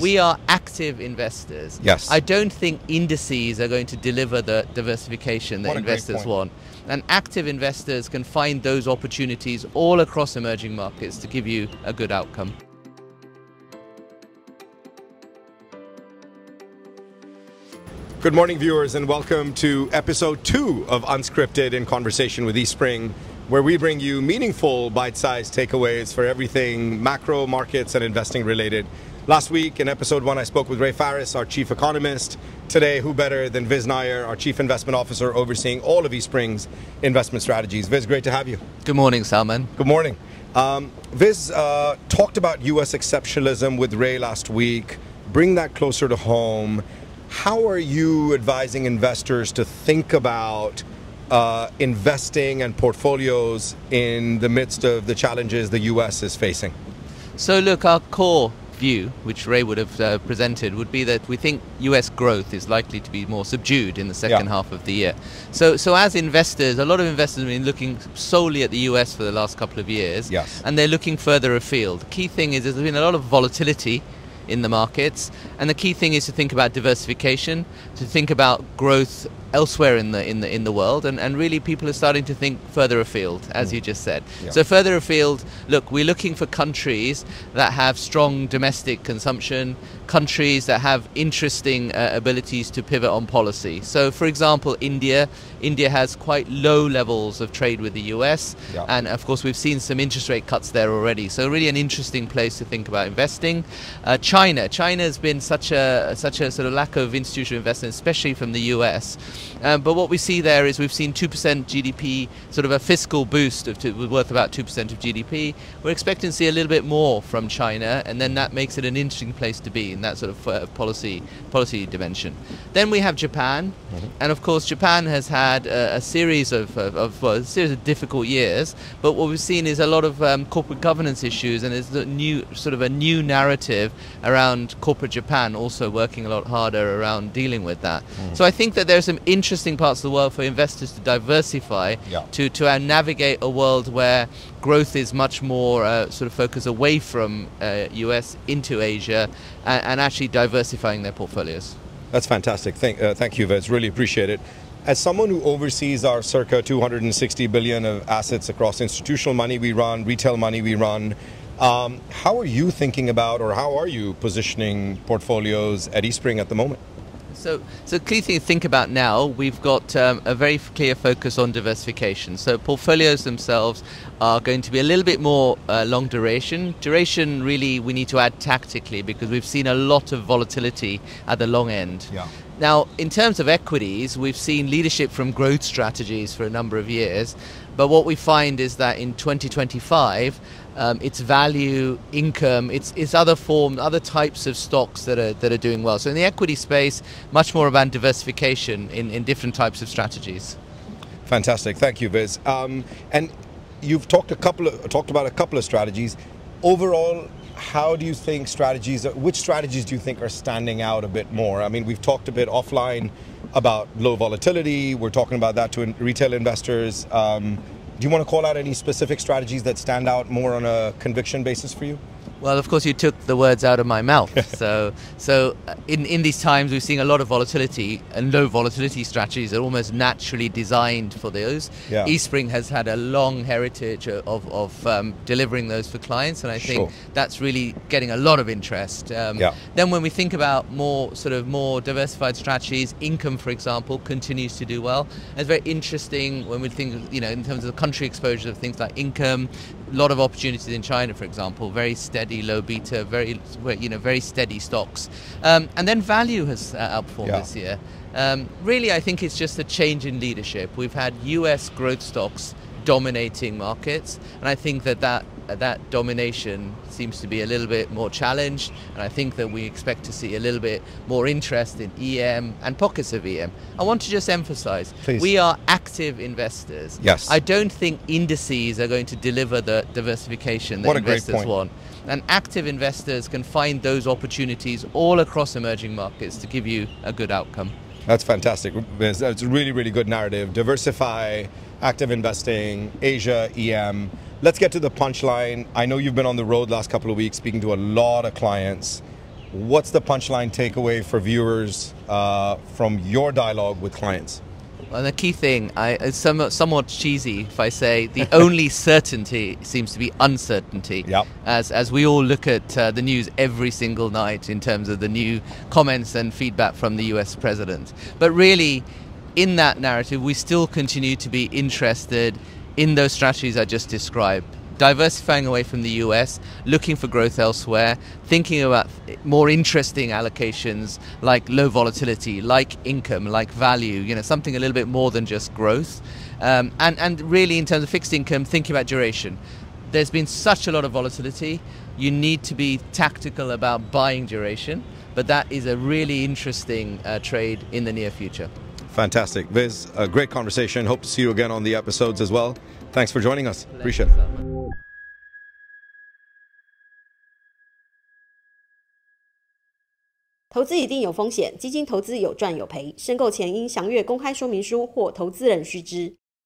We are active investors. Yes. I don't think indices are going to deliver the diversification that investors want. And active investors can find those opportunities all across emerging markets to give you a good outcome. Good morning, viewers, and welcome to episode 2 of Unscripted in Conversation with eSpring, where we bring you meaningful bite-sized takeaways for everything macro, markets, and investing related. Last week in episode 1, I spoke with Ray Faris, our chief economist. Today, who better than Vis Nayar, our chief investment officer, overseeing all of eSpring's investment strategies. Vis, great to have you. Good morning, Salman. Good morning. Vis talked about U.S. exceptionalism with Ray last week. Bring that closer to home. How are you advising investors to think about investing and portfolios in the midst of the challenges the U.S. is facing? So look, our core view, which Ray would have presented, would be that we think US growth is likely to be more subdued in the second half of the year. So as investors, a lot of investors have been looking solely at the US for the last couple of years, and they're looking further afield. The key thing is there's been a lot of volatility in the markets, and the key thing is to think about diversification, to think about growth elsewhere in the world, and really people are starting to think further afield, as you just said. So further afield, look, we're looking for countries that have strong domestic consumption, countries that have interesting abilities to pivot on policy. So for example, India has quite low levels of trade with the US, and of course we've seen some interest rate cuts there already, so really an interesting place to think about investing. China's been such a sort of lack of institutional investment, especially from the US. But what we see there is we've seen 2% GDP, sort of a fiscal boost worth about 2% of GDP. We're expecting to see a little bit more from China, and then that makes it an interesting place to be in that sort of policy dimension. Then we have Japan, and of course Japan has had a series of difficult years. But what we've seen is a lot of corporate governance issues, and there's a new narrative around corporate Japan also working a lot harder around dealing with that. So I think that there are some interesting parts of the world for investors to diversify, to navigate a world where growth is much more sort of focused away from US into Asia, and actually diversifying their portfolios. That's fantastic. Thank you, Vis. Really appreciate it. As someone who oversees our circa 260 billion of assets across institutional money we run, retail money we run, how are you thinking about, or how are you positioning portfolios at eSpring at the moment? So key thing to think about now, we've got a very clear focus on diversification. So portfolios themselves are going to be a little bit more long duration. Duration really we need to add tactically, because we've seen a lot of volatility at the long end. Now, in terms of equities, we've seen leadership from growth strategies for a number of years. But what we find is that in 2025, it's value, income, it's other types of stocks that are doing well. So in the equity space, much more about diversification in different types of strategies. Fantastic, thank you, Vis. And you've talked about a couple of strategies. Overall, how do you think which strategies do you think are standing out a bit more? I mean, we've talked a bit offline about low volatility. We're talking about that to retail investors. Do you want to call out any specific strategies that stand out more on a conviction basis for you? Well, of course, you took the words out of my mouth. So in these times, we've seen a lot of volatility, and low volatility strategies are almost naturally designed for those. eSpring has had a long heritage of delivering those for clients, and I think that's really getting a lot of interest. Then when we think about more diversified strategies, income, for example, continues to do well. And it's very interesting when we think, in terms of the country exposure of things like income. A lot of opportunities in China, for example, very steady, low beta, very steady stocks. And then value has outperformed this year. Really, I think it's just a change in leadership. We've had US growth stocks dominating markets, and I think that domination seems to be a little bit more challenged, and I think that we expect to see a little bit more interest in EM and pockets of EM. I want to just emphasize, we are active investors. I don't think indices are going to deliver the diversification that investors want. And active investors can find those opportunities all across emerging markets to give you a good outcome. That's fantastic. It's a really, really good narrative. Diversify, active investing, Asia, EM. Let's get to the punchline. I know you've been on the road last couple of weeks speaking to a lot of clients. what's the punchline takeaway for viewers from your dialogue with clients? Well, the key thing, it's somewhat cheesy if I say the only certainty seems to be uncertainty. Yep. As we all look at the news every single night in terms of the new comments and feedback from the US president. But really, in that narrative, we still continue to be interested in those strategies I just described. Diversifying away from the US, looking for growth elsewhere, thinking about more interesting allocations like low volatility, like income, like value, something a little bit more than just growth. And really in terms of fixed income, thinking about duration. There's been such a lot of volatility, you need to be tactical about buying duration, but that is a really interesting trade in the near future. Fantastic. Viz, a great conversation. Hope to see you again on the episodes as well. Thanks for joining us. Appreciate it.投资一定有风险，基金投资有赚有赔，申购前应详阅公开说明书或投资人须知。